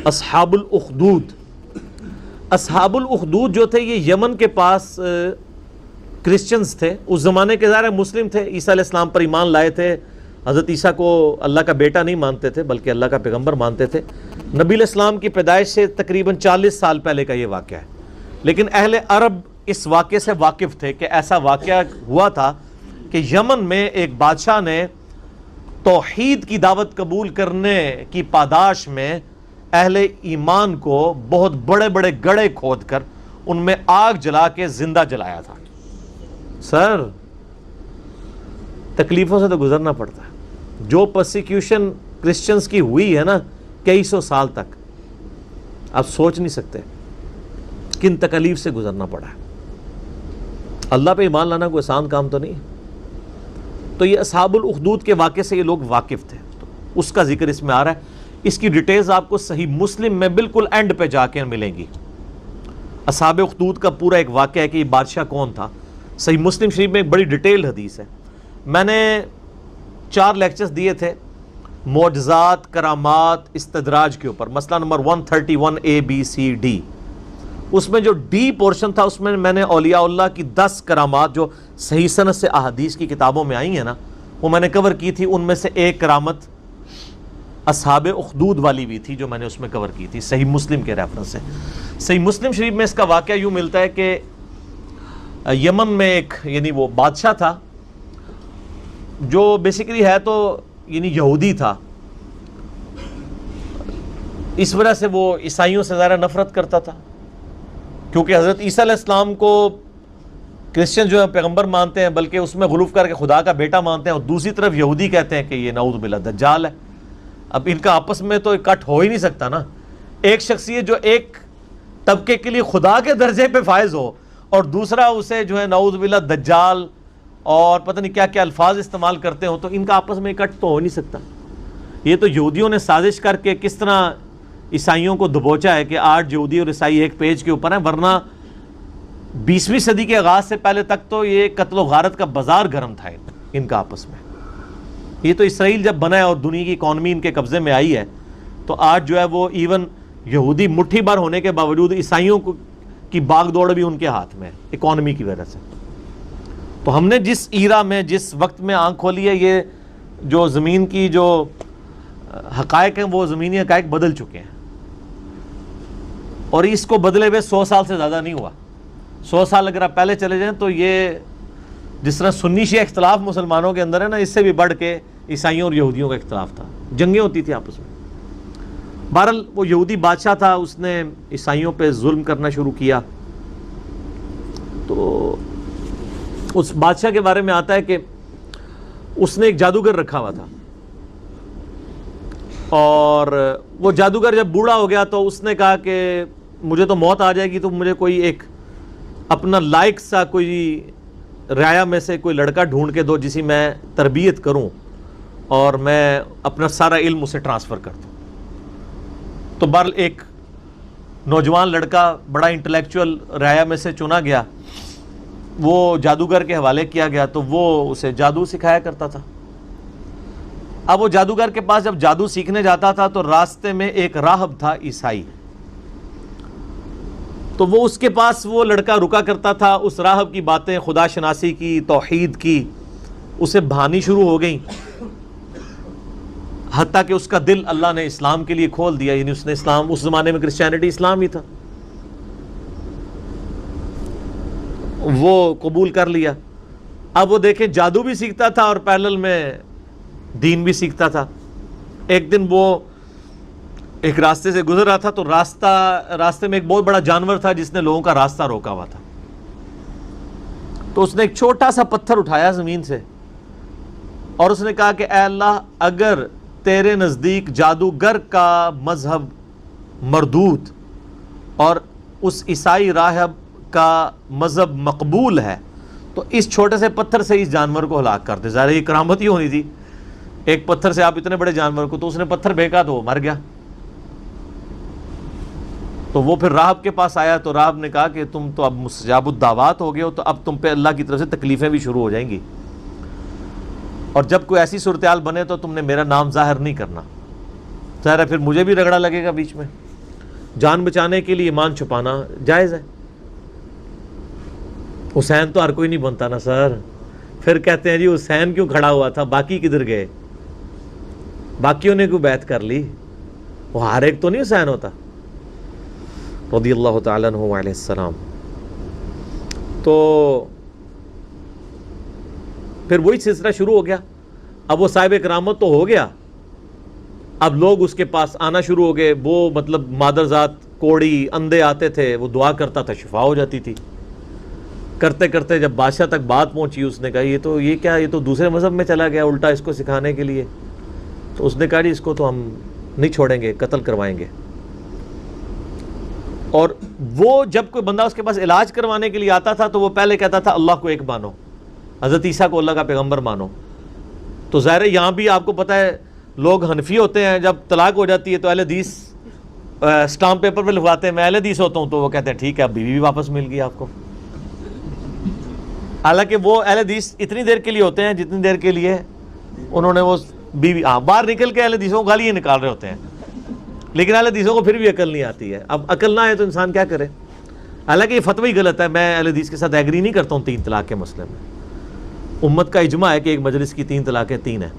اصحاب الاخدود. اصحاب الاخدود جو تھے یہ یمن کے پاس کرسچنز تھے. اس زمانے کے ظاہر مسلم تھے, عیسیٰ علیہ السلام پر ایمان لائے تھے, حضرت عیسیٰ کو اللہ کا بیٹا نہیں مانتے تھے بلکہ اللہ کا پیغمبر مانتے تھے. نبی علیہ السلام کی پیدائش سے تقریباً 40 سال پہلے کا یہ واقعہ ہے. لیکن اہل عرب اس واقعے سے واقف تھے کہ ایسا واقعہ ہوا تھا کہ یمن میں ایک بادشاہ نے توحید کی دعوت قبول کرنے کی پاداش میں اہل ایمان کو بہت بڑے بڑے گڑھے کھود کر ان میں آگ جلا کے زندہ جلایا تھا. سر تکلیفوں سے تو گزرنا پڑتا ہے. جو پرسیکیوشن کرسچنز کی ہوئی ہے نا کئی سو سال تک, آپ سوچ نہیں سکتے کن تکلیف سے گزرنا پڑا ہے. اللہ پہ ایمان لانا کوئی آسان کام تو نہیں. تو یہ اصحاب الاخدود کے واقعے سے یہ لوگ واقف تھے, تو اس کا ذکر اس میں آ رہا ہے. اس کی ڈیٹیلز آپ کو صحیح مسلم میں بالکل اینڈ پہ جا کے ملیں گی. اصحاب اخدود کا پورا ایک واقعہ ہے کہ یہ بادشاہ کون تھا. صحیح مسلم شریف میں ایک بڑی ڈیٹیل حدیث ہے. میں نے 4 لیکچرز دیے تھے معجزات, کرامات, استدراج کے اوپر. مسئلہ نمبر 131 ABCD. اس میں جو ڈی پورشن تھا اس میں نے اولیاء اللہ کی 10 کرامات جو صحیح سند سے احادیث کی کتابوں میں آئی ہیں نا وہ میں نے کور کی تھی. ان میں سے ایک کرامت اصحاب اخدود والی بھی تھی جو میں نے اس میں کور کی تھی صحیح مسلم کے ریفرنس سے. صحیح مسلم شریف میں اس کا واقعہ یوں ملتا ہے کہ یمن میں ایک یعنی وہ بادشاہ تھا جو بیسیکلی ہے تو یعنی یہودی تھا. اس وجہ سے وہ عیسائیوں سے زیادہ نفرت کرتا تھا کیونکہ حضرت عیسیٰ علیہ السلام کو کرسچن جو ہے پیغمبر مانتے ہیں بلکہ اس میں غلوف کر کے خدا کا بیٹا مانتے ہیں, اور دوسری طرف یہودی کہتے ہیں کہ یہ نعوذ باللہ دجال ہے. اب ان کا آپس میں تو اکٹھ ہو ہی نہیں سکتا نا. ایک شخصیت جو ایک طبقے کے لیے خدا کے درجے پہ فائز ہو اور دوسرا اسے جو ہے نعوذ باللہ دجال اور پتہ نہیں کیا کیا الفاظ استعمال کرتے ہوں, تو ان کا آپس میں اکٹھ تو ہو نہیں سکتا. یہ تو یہودیوں نے سازش کر کے کس طرح عیسائیوں کو دبوچا ہے کہ آج یہودی اور عیسائی ایک پیج کے اوپر ہیں, ورنہ 20ویں صدی کے آغاز سے پہلے تک تو یہ قتل و غارت کا بازار گرم تھا ان کا آپس میں. یہ تو اسرائیل جب بنا ہے اور دنیا کی اکانومی ان کے قبضے میں آئی ہے تو آج جو ہے وہ ایون یہودی مٹھی بھر ہونے کے باوجود عیسائیوں کی باغ دوڑ بھی ان کے ہاتھ میں ہے اکانومی کی وجہ سے. تو ہم نے جس ایرا میں جس وقت میں آنکھ کھولی ہے, یہ جو زمین کی جو حقائق ہیں وہ زمینی حقائق بدل چکے ہیں, اور اس کو بدلے ہوئے 100 سال سے زیادہ نہیں ہوا. 100 سال اگر آپ پہلے چلے جائیں تو یہ جس طرح سنی شیعہ اختلاف مسلمانوں کے اندر ہے نا, اس سے بھی بڑھ کے عیسائیوں اور یہودیوں کا اختلاف تھا, جنگیں ہوتی تھی آپس میں. بہرحال وہ یہودی بادشاہ تھا, اس نے عیسائیوں پہ ظلم کرنا شروع کیا. تو اس بادشاہ کے بارے میں آتا ہے کہ اس نے ایک جادوگر رکھا ہوا تھا, اور وہ جادوگر جب بوڑھا ہو گیا تو اس نے کہا کہ مجھے تو موت آ جائے گی, تو مجھے کوئی ایک اپنا لائق سا کوئی رعایا میں سے کوئی لڑکا ڈھونڈ کے دو جسی میں تربیت کروں اور میں اپنا سارا علم اسے ٹرانسفر کر دوں. تو بہرحال ایک نوجوان لڑکا بڑا انٹلیکچوئل رعایا میں سے چنا گیا, وہ جادوگر کے حوالے کیا گیا, تو وہ اسے جادو سکھایا کرتا تھا. اب وہ جادوگر کے پاس جب جادو سیکھنے جاتا تھا تو راستے میں ایک راہب تھا عیسائی, تو وہ اس کے پاس وہ لڑکا رکا کرتا تھا. اس راہب کی باتیں خدا شناسی کی, توحید کی اسے بھانی شروع ہو گئیں, حتیٰ کہ اس کا دل اللہ نے اسلام کے لیے کھول دیا. یعنی اس نے اسلام, اس زمانے میں کرسچینٹی اسلام ہی تھا, وہ قبول کر لیا. اب وہ دیکھیں جادو بھی سیکھتا تھا اور پیرلل میں دین بھی سیکھتا تھا. ایک دن وہ ایک راستے سے گزر رہا تھا تو راستے میں ایک بہت بڑا جانور تھا جس نے لوگوں کا راستہ روکا ہوا تھا. تو اس نے ایک چھوٹا سا پتھر اٹھایا زمین سے اور اس نے کہا کہ اے اللہ, اگر تیرے نزدیک جادوگر کا مذہب مردود اور اس عیسائی راہب کا مذہب مقبول ہے تو اس چھوٹے سے پتھر سے اس جانور کو ہلاک کر دے. ظاہر یہ کرامت ہی ہونی تھی, ایک پتھر سے آپ اتنے بڑے جانور کو, تو اس نے پتھر پھینکا تو وہ مر گیا. تو وہ پھر راہب کے پاس آیا تو راہب نے کہا کہ تم تو اب مستجاب الدعوات ہو گئے ہو, تو اب تم پہ اللہ کی طرف سے تکلیفیں بھی شروع ہو جائیں گی, اور جب کوئی ایسی صورتحال بنے تو تم نے میرا نام ظاہر نہیں کرنا. ظاہر ہے پھر مجھے بھی رگڑا لگے گا بیچ میں. جان بچانے کے لیے ایمان چھپانا جائز ہے۔ حسین تو ہر کوئی نہیں بنتا نا سر، پھر کہتے ہیں جی حسین کیوں کھڑا ہوا تھا، باقی کدھر گئے؟ باقیوں نے کیوں بیعت کر لی؟ وہ ہر ایک تو نہیں حسین ہوتا رضی اللہ تعالیٰ عنہ علیہ السلام۔ تو پھر وہی سلسلہ شروع ہو گیا۔ اب وہ صاحب کرامت تو ہو گیا، اب لوگ اس کے پاس آنا شروع ہو گئے۔ وہ مطلب مادرزاد کوڑی اندھے آتے تھے، وہ دعا کرتا تھا، شفا ہو جاتی تھی۔ کرتے کرتے جب بادشاہ تک بات پہنچی، اس نے کہا یہ تو دوسرے مذہب میں چلا گیا الٹا اس کو سکھانے کے لیے۔ تو اس نے کہا جی اس کو تو ہم نہیں چھوڑیں گے، قتل کروائیں گے۔ اور وہ جب کوئی بندہ اس کے پاس علاج کروانے کے لیے آتا تھا تو وہ پہلے کہتا تھا اللہ کو ایک مانو، حضرت عیسیٰ کو اللہ کا پیغمبر مانو۔ تو ظاہر ہے یہاں بھی آپ کو پتہ ہے لوگ حنفی ہوتے ہیں، جب طلاق ہو جاتی ہے تو اہل حدیث اسٹامپ پیپر پہ لکھواتے ہیں میں اہل حدیث ہوتا ہوں، تو وہ کہتے ہیں ٹھیک ہے اب بیوی بھی واپس مل گئی آپ کو۔ حالانکہ وہ اہل حدیث اتنی دیر کے لیے ہوتے ہیں جتنی دیر کے لیے انہوں نے وہ بیوی باہر نکل کے اہل حدیثوں کو گالیاں نکال رہے ہوتے ہیں، لیکن اہل حدیثوں کو پھر بھی عقل نہیں آتی ہے۔ اب عقل نہ آئے تو انسان کیا کرے؟ حالانکہ یہ فتوی غلط ہے، میں اہل حدیث کے ساتھ ایگری نہیں کرتا ہوں 3 طلاق کے مسئلے میں۔ امت کا اجماع ہے کہ ایک مجلس کی 3 طلاقیں 3 ہیں۔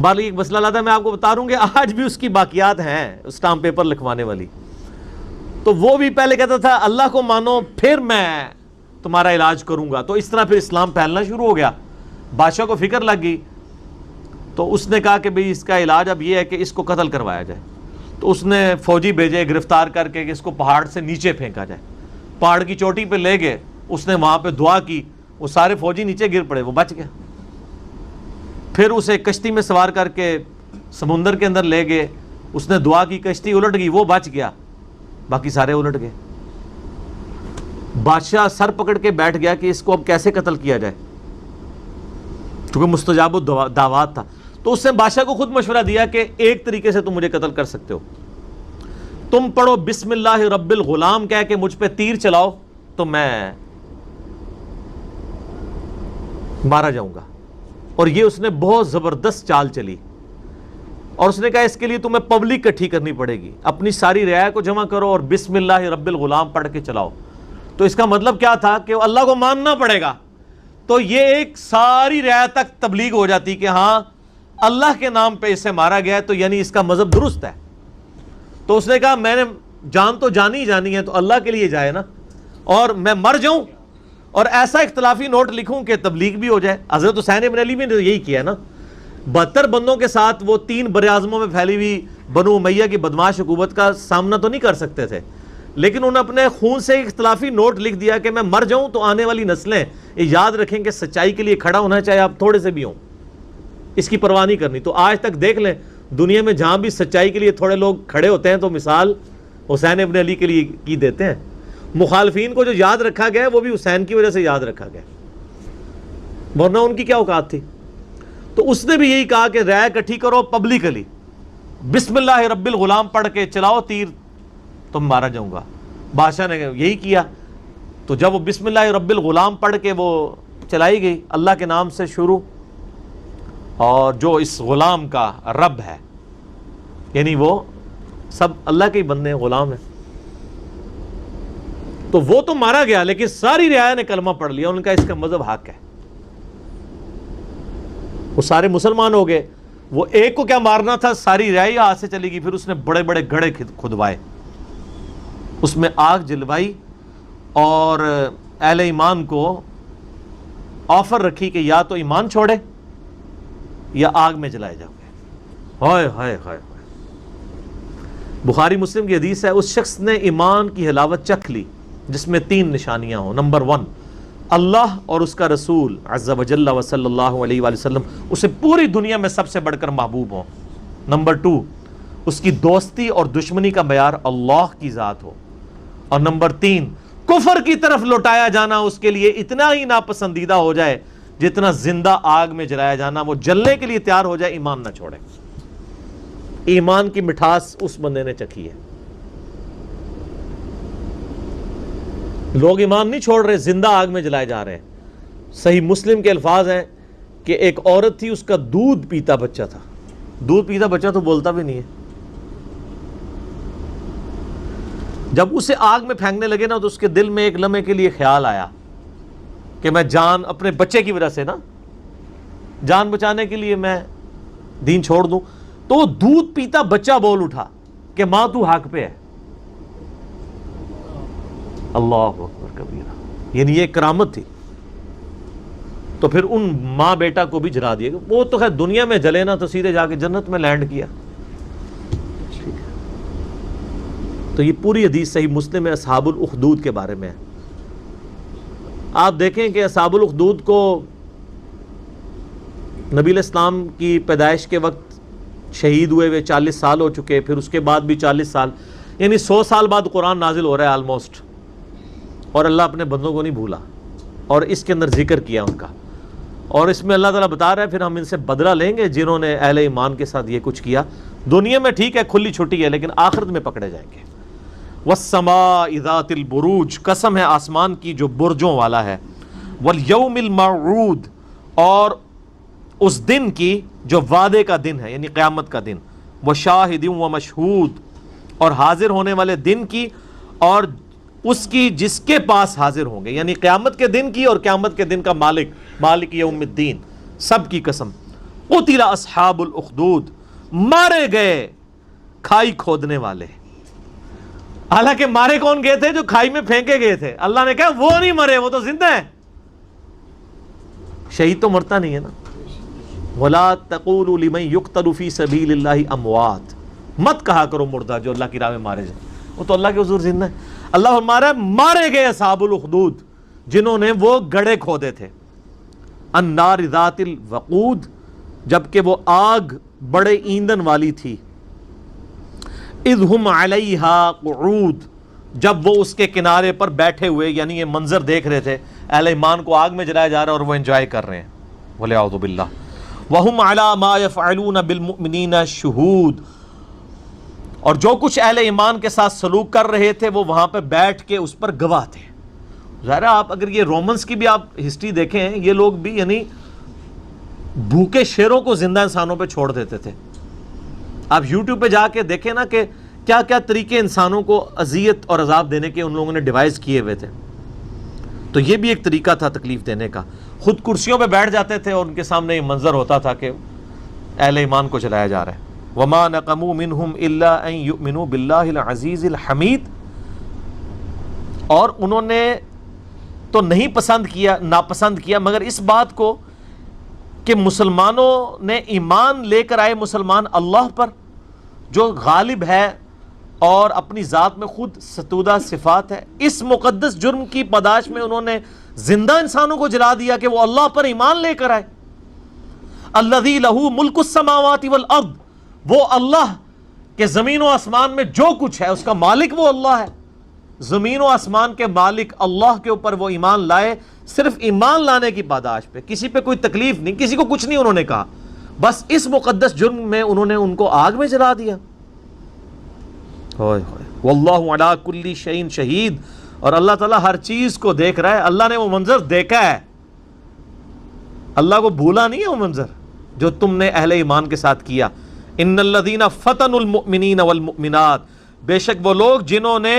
بالی ایک مسئلہ لاتا ہے میں آپ کو بتا رہوں کہ آج بھی اس کی باقیات ہیں اسٹامپ پیپر لکھوانے والی۔ تو وہ بھی پہلے کہتا تھا اللہ کو مانو پھر میں تمہارا علاج کروں گا۔ تو اس طرح پھر اسلام پھیلنا شروع ہو گیا، بادشاہ کو فکر لگ گئی، تو اس نے کہا کہ بھئی اس کا علاج اب یہ ہے کہ اس کو قتل کروایا جائے۔ تو اس نے فوجی بھیجے گرفتار کر کے کہ اس کو پہاڑ سے نیچے پھینکا جائے۔ پہاڑ کی چوٹی پہ لے گئے، اس نے وہاں پہ دعا کی، وہ سارے فوجی نیچے گر پڑے، وہ بچ گیا۔ پھر اسے کشتی میں سوار کر کے سمندر کے اندر لے گئے، اس نے دعا کی، کشتی الٹ گئی، وہ بچ گیا، باقی سارے الٹ گئے۔ بادشاہ سر پکڑ کے بیٹھ گیا کہ اس کو اب کیسے قتل کیا جائے، کیونکہ مستجاب الدعوات تھا۔ تو اس نے بادشاہ کو خود مشورہ دیا کہ ایک طریقے سے تم مجھے قتل کر سکتے ہو، تم پڑھو بسم اللہ رب الغلام کہہ کے مجھ پہ تیر چلاؤ تو میں مارا جاؤں گا۔ اور یہ اس نے بہت زبردست چال چلی، اور اس نے کہا اس کے لیے تمہیں پبلک اکٹھی کرنی پڑے گی، اپنی ساری رعایا کو جمع کرو اور بسم اللہ رب الغلام پڑھ کے چلاؤ۔ تو اس کا مطلب کیا تھا کہ اللہ کو ماننا پڑے گا۔ تو یہ ایک ساری رعایا تک تبلیغ ہو جاتی کہ ہاں اللہ کے نام پہ اسے مارا گیا ہے، تو یعنی اس کا مذہب درست ہے۔ تو اس نے کہا میں نے جان تو جانی ہی جانی ہے، تو اللہ کے لیے جائے نا، اور میں مر جاؤں اور ایسا اختلافی نوٹ لکھوں کہ تبلیغ بھی ہو جائے۔ حضرت حسین ابن علی نے یہی کیا نا، 72 بندوں کے ساتھ وہ 3 براعظموں میں پھیلی ہوئی بنو امیہ کی بدماش حکومت کا سامنا تو نہیں کر سکتے تھے، لیکن انہوں نے اپنے خون سے ایک اختلافی نوٹ لکھ دیا کہ میں مر جاؤں تو آنے والی نسلیں یہ یاد رکھیں کہ سچائی کے لیے کھڑا ہونا چاہے آپ تھوڑے سے بھی ہوں، اس کی پرواہ نہیں کرنی۔ تو آج تک دیکھ لیں دنیا میں جہاں بھی سچائی کے لیے تھوڑے لوگ کھڑے ہوتے ہیں تو مثال حسین ابن علی کے لیے کی دیتے ہیں۔ مخالفین کو جو یاد رکھا گیا وہ بھی حسین کی وجہ سے یاد رکھا گیا، ورنہ ان کی کیا اوقات تھی۔ تو اس نے بھی یہی کہا کہ رائے اکٹھی کرو پبلکلی، بسم اللہ رب الغلام پڑھ کے چلاؤ تیر تو مارا جاؤں گا۔ بادشاہ نے یہی کیا۔ تو جب وہ بسم اللہ رب الغلام پڑھ کے وہ چلائی گئی، اللہ کے نام سے شروع، اور جو اس غلام کا رب ہے، یعنی وہ سب اللہ کے ہی بندے ہیں، غلام ہیں، تو وہ تو مارا گیا، لیکن ساری رعایا نے کلمہ پڑھ لیا، ان کا اس کا مذہب حق ہے، وہ سارے مسلمان ہو گئے۔ وہ ایک کو کیا مارنا تھا، ساری رعایا ہاتھ سے چلی گئی۔ پھر اس نے بڑے بڑے گڑھے کھدوائے، اس میں آگ جلوائی، اور اہل ایمان کو آفر رکھی کہ یا تو ایمان چھوڑے یا آگ میں جلائے جاؤ گے۔ ہائے ہائے ہائے، بخاری مسلم کی حدیث ہے، اس شخص نے ایمان کی حلاوت چکھ لی جس میں 3 نشانیاں ہوں۔ نمبر 1، اللہ اور اس کا رسول عز و جل و صلی اللہ علیہ وآلہ وسلم اسے پوری دنیا میں سب سے بڑھ کر محبوب ہوں۔ نمبر 2، اس کی دوستی اور دشمنی کا معیار اللہ کی ذات ہو۔ اور نمبر 3، کفر کی طرف لوٹایا جانا اس کے لیے اتنا ہی ناپسندیدہ ہو جائے جتنا زندہ آگ میں جلایا جانا، وہ جلنے کے لیے تیار ہو جائے، ایمان نہ چھوڑے۔ ایمان کی مٹھاس اس بندے نے چکھی ہے۔ لوگ ایمان نہیں چھوڑ رہے، زندہ آگ میں جلائے جا رہے ہیں۔ صحیح مسلم کے الفاظ ہیں کہ ایک عورت تھی، اس کا دودھ پیتا بچہ تھا، دودھ پیتا بچہ تو بولتا بھی نہیں ہے، جب اسے آگ میں پھینکنے لگے نا تو اس کے دل میں ایک لمحے کے لیے خیال آیا کہ میں جان اپنے بچے کی وجہ سے نا جان بچانے کے لیے میں دین چھوڑ دوں. تو وہ دودھ پیتا بچہ بول اٹھا کہ ماں تو حق پہ ہے. اللہ اکبر کبیرہ. یعنی یہ کرامت تھی. تو پھر ان ماں بیٹا کو بھی جلا دیا. وہ تو خیر دنیا میں جلے نا تو سیدھے جا کے جنت میں لینڈ کیا. تو یہ پوری حدیث صحیح مسلم میں اصحاب الاخدود کے بارے میں ہے. آپ دیکھیں کہ اصحاب الاخدود کو نبی علیہ السلام کی پیدائش کے وقت شہید ہوئے ہوئے 40 سال ہو چکے, پھر اس کے بعد بھی 40 سال, یعنی 100 سال بعد قرآن نازل ہو رہا ہے آلموسٹ. اور اللہ اپنے بندوں کو نہیں بھولا اور اس کے اندر ذکر کیا ان کا. اور اس میں اللہ تعالیٰ بتا رہا ہے پھر ہم ان سے بدلہ لیں گے جنہوں نے اہل ایمان کے ساتھ یہ کچھ کیا. دنیا میں ٹھیک ہے کھلی چھٹی ہے, لیکن آخرت میں پکڑے جائیں گے. وَالسَّمَاءِ ذَاتِ الْبُرُوجِ, قسم ہے آسمان کی جو برجوں والا ہے. وَالْيَوْمِ الْمَوْعُودِ, اور اس دن کی جو وعدے کا دن ہے یعنی قیامت کا دن. وَشَاهِدٍ وَمَشْهُودٍ, اور حاضر ہونے والے دن کی اور اس کی جس کے پاس حاضر ہوں گے, یعنی قیامت کے دن کی اور قیامت کے دن کا مالک, مالک یوم الدین, سب کی قسم. قُتِلَ أَصْحَابُ الْأُخْدُودِ, مارے گئے کھائی کھودنے والے. حالانکہ مارے کون گئے تھے؟ جو کھائی میں پھینکے گئے تھے. اللہ نے کہا وہ نہیں مرے, وہ تو زندہ ہیں. شہید تو مرتا نہیں ہے نا. وَلَا تَقُولُوا لِمَنْ يُقْتَلُ فِي سَبِيلِ اللَّهِ أَمْوَاتٍ, مت کہا کرو مردہ جو اللہ کی راہ میں مارے جائیں, وہ تو اللہ کے حضور زندہ ہے. اللہ فرمایا مارے گئے اصحاب الاخدود جنہوں نے وہ گڑھے کھودے تھے. النار ذات الوقود, جبکہ وہ آگ بڑے ایندھن والی تھی. اذ ہم علیہا قعود, جب وہ اس کے کنارے پر بیٹھے ہوئے, یعنی یہ منظر دیکھ رہے تھے اہل ایمان کو آگ میں جلایا جا رہا ہے اور وہ انجوائے کر رہے ہیں. وَلِعَوْذُ بِاللَّهِ. وَهُمْ عَلَى مَا يَفْعَلُونَ بِالْمُؤْمِنِينَ شُهُودٌ, اور جو کچھ اہل ایمان کے ساتھ سلوک کر رہے تھے وہ وہاں پہ بیٹھ کے اس پر گواہ تھے. ظاہر ہے آپ اگر یہ رومنس کی بھی آپ ہسٹری دیکھیں, یہ لوگ بھی یعنی بھوکے شیروں کو زندہ انسانوں پہ چھوڑ دیتے تھے. آپ یوٹیوب پہ جا کے دیکھیں نا کہ کیا کیا طریقے انسانوں کو اذیت اور عذاب دینے کے ان لوگوں نے ڈیوائز کیے ہوئے تھے. تو یہ بھی ایک طریقہ تھا تکلیف دینے کا. خود کرسیوں پہ بیٹھ جاتے تھے اور ان کے سامنے یہ منظر ہوتا تھا کہ اہل ایمان کو چلایا جا رہا ہے. وَمَا نَقَمُوا مِنْهُمْ إِلَّا أَن يُؤْمِنُوا بِاللَّهِ الْعَزِيزِ الْحَمِيدِ, اور انہوں نے تو نہیں پسند کیا, ناپسند کیا مگر اس بات کو کہ مسلمانوں نے ایمان لے کر آئے مسلمان اللہ پر جو غالب ہے اور اپنی ذات میں خود ستودہ صفات ہے. اس مقدس جرم کی پاداش میں انہوں نے زندہ انسانوں کو جلا دیا کہ وہ اللہ پر ایمان لے کر آئے. الذی لہ ملک السماوات والارض, وہ اللہ کہ زمین و آسمان میں جو کچھ ہے اس کا مالک وہ اللہ ہے. زمین و آسمان کے مالک اللہ کے اوپر وہ ایمان لائے, صرف ایمان لانے کی پاداش پہ, کسی پہ کوئی تکلیف نہیں, کسی کو کچھ نہیں انہوں نے کہا, بس اس مقدس جرم میں انہوں نے ان کو آگ میں جلا دیا. واللہ علی کل شیء شہید, اور اللہ تعالیٰ ہر چیز کو دیکھ رہا ہے. اللہ نے وہ منظر دیکھا ہے, اللہ کو بھولا نہیں ہے وہ منظر جو تم نے اہل ایمان کے ساتھ کیا. ان الذین فتنوا المؤمنین والمؤمنات, بے شک وہ لوگ جنہوں نے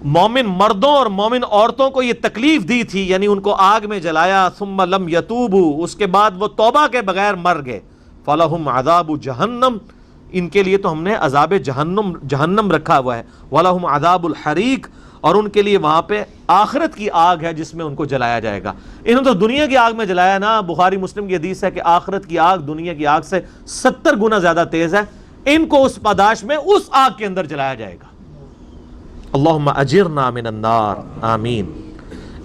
مومن مردوں اور مومن عورتوں کو یہ تکلیف دی تھی, یعنی ان کو آگ میں جلایا. ثم لم یتوبوا, اس کے بعد وہ توبہ کے بغیر مر گئے. فلہم عذاب جہنم, ان کے لیے تو ہم نے عذاب جہنم رکھا ہوا ہے. ولہم عذاب الحریق, اور ان کے لیے وہاں پہ آخرت کی آگ ہے جس میں ان کو جلایا جائے گا. انہوں نے تو دنیا کی آگ میں جلایا نا. بخاری مسلم کی حدیث ہے کہ آخرت کی آگ دنیا کی آگ سے 70 گنا زیادہ تیز ہے. ان کو اس پاداش میں اس آگ کے اندر جلایا جائے گا. اللہم اجرنا من النار, آمین.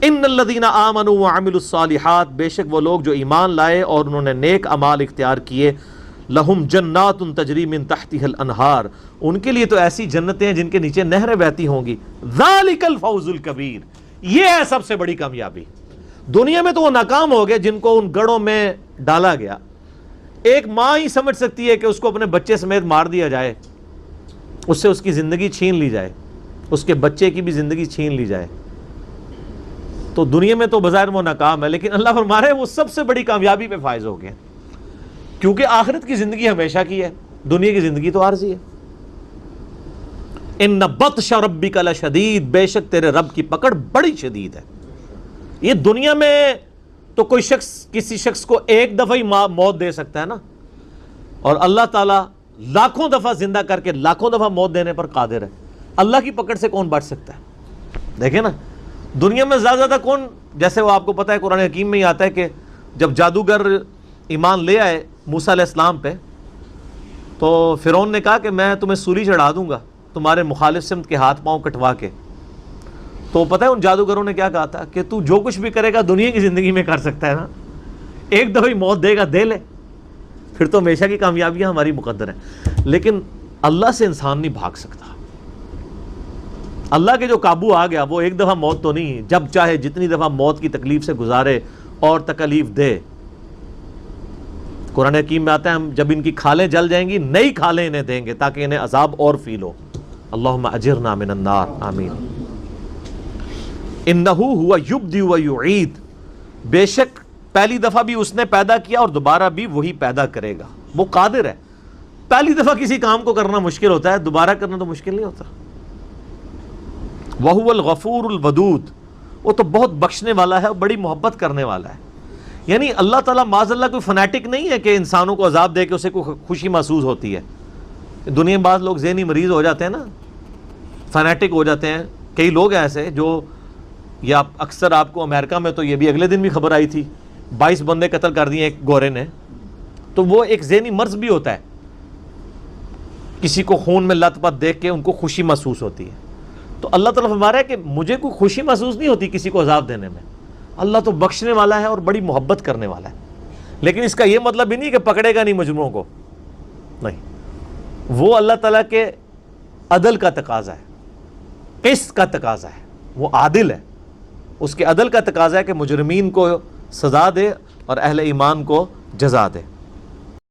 ان الذین آمنوا وعملوا الصالحات, بے شک وہ لوگ جو ایمان لائے اور انہوں نے نیک اعمال اختیار کیے. لہم جنات تجری من تحتها الانہار, ان کے لیے تو ایسی جنتیں ہیں جن کے نیچے نہریں بہتی ہوں گی. ذالک الفوز الکبیر, یہ ہے سب سے بڑی کامیابی. دنیا میں تو وہ ناکام ہو گئے جن کو ان گڑھوں میں ڈالا گیا. ایک ماں ہی سمجھ سکتی ہے کہ اس کو اپنے بچے سمیت مار دیا جائے, اس سے اس کی زندگی چھین لی جائے, اس کے بچے کی بھی زندگی چھین لی جائے. تو دنیا میں تو بظاہر وہ ناکام ہے, لیکن اللہ فرما رہے ہیں وہ سب سے بڑی کامیابی پہ فائز ہو گئے, کیونکہ آخرت کی زندگی ہمیشہ کی ہے, دنیا کی زندگی تو عارضی ہے. ان بطش ربک لشدید، بے شک تیرے رب کی پکڑ بڑی شدید ہے۔ یہ دنیا میں تو کوئی شخص کسی شخص کو ایک دفعہ ہی موت دے سکتا ہے نا، اور اللہ تعالیٰ لاکھوں دفعہ زندہ کر کے لاکھوں دفعہ موت دینے پر قادر ہے۔ اللہ کی پکڑ سے کون بچ سکتا ہے؟ دیکھیں نا، دنیا میں زیادہ کون، جیسے وہ آپ کو پتہ ہے قرآن حکیم میں ہی آتا ہے کہ جب جادوگر ایمان لے آئے موسیٰ علیہ السلام پہ، تو فرعون نے کہا کہ میں تمہیں سولی چڑھا دوں گا تمہارے مخالف سمت کے ہاتھ پاؤں کٹوا کے۔ تو پتہ ہے ان جادوگروں نے کیا کہا تھا کہ تو جو کچھ بھی کرے گا دنیا کی زندگی میں کر سکتا ہے نا، ایک دفعہ ہی موت دے گا دے لے، پھر تو ہمیشہ کی کامیابیاں ہماری مقدر ہیں۔ لیکن اللہ سے انسان نہیں بھاگ سکتا۔ اللہ کے جو قابو آ گیا وہ ایک دفعہ موت تو نہیں، جب چاہے جتنی دفعہ موت کی تکلیف سے گزارے اور تکلیف دے۔ قرآن حکیم میں آتا ہے ہم جب ان کی کھالیں جل جائیں گی نئی کھالیں انہیں دیں گے تاکہ انہیں عذاب اور فیل ہو۔ اللہم اجرنا من النار، آمین۔ انہ ہوا یبدی و یعید، بے شک پہلی دفعہ بھی اس نے پیدا کیا اور دوبارہ بھی وہی پیدا کرے گا، وہ قادر ہے۔ پہلی دفعہ کسی کام کو کرنا مشکل ہوتا ہے، دوبارہ کرنا تو مشکل نہیں ہوتا۔ وَهُوَ الْغَفُورُ الْوَدُودُ، وہ تو بہت بخشنے والا ہے اور بڑی محبت کرنے والا ہے۔ یعنی اللہ تعالیٰ معاذ اللہ کوئی فنیٹک نہیں ہے کہ انسانوں کو عذاب دے کے اسے کوئی خوشی محسوس ہوتی ہے۔ دنیا میں بعض لوگ ذہنی مریض ہو جاتے ہیں نا، فنیٹک ہو جاتے ہیں۔ کئی لوگ ایسے جو، یا اکثر آپ کو امریکہ میں تو یہ بھی اگلے دن بھی خبر آئی تھی، 22 بندے قتل کر دیے ایک گورے نے، تو وہ ایک ذہنی مرض بھی ہوتا ہے، کسی کو خون میں لت پت دیکھ کے ان کو خوشی محسوس ہوتی ہے۔ تو اللہ تعالیٰ فرما رہا ہے کہ مجھے کوئی خوشی محسوس نہیں ہوتی کسی کو عذاب دینے میں، اللہ تو بخشنے والا ہے اور بڑی محبت کرنے والا ہے۔ لیکن اس کا یہ مطلب بھی نہیں کہ پکڑے گا نہیں مجرموں کو، نہیں، وہ اللہ تعالیٰ کے عدل کا تقاضا ہے، قسط کا تقاضا ہے، وہ عادل ہے، اس کے عدل کا تقاضا ہے کہ مجرمین کو سزا دے اور اہل ایمان کو جزا دے۔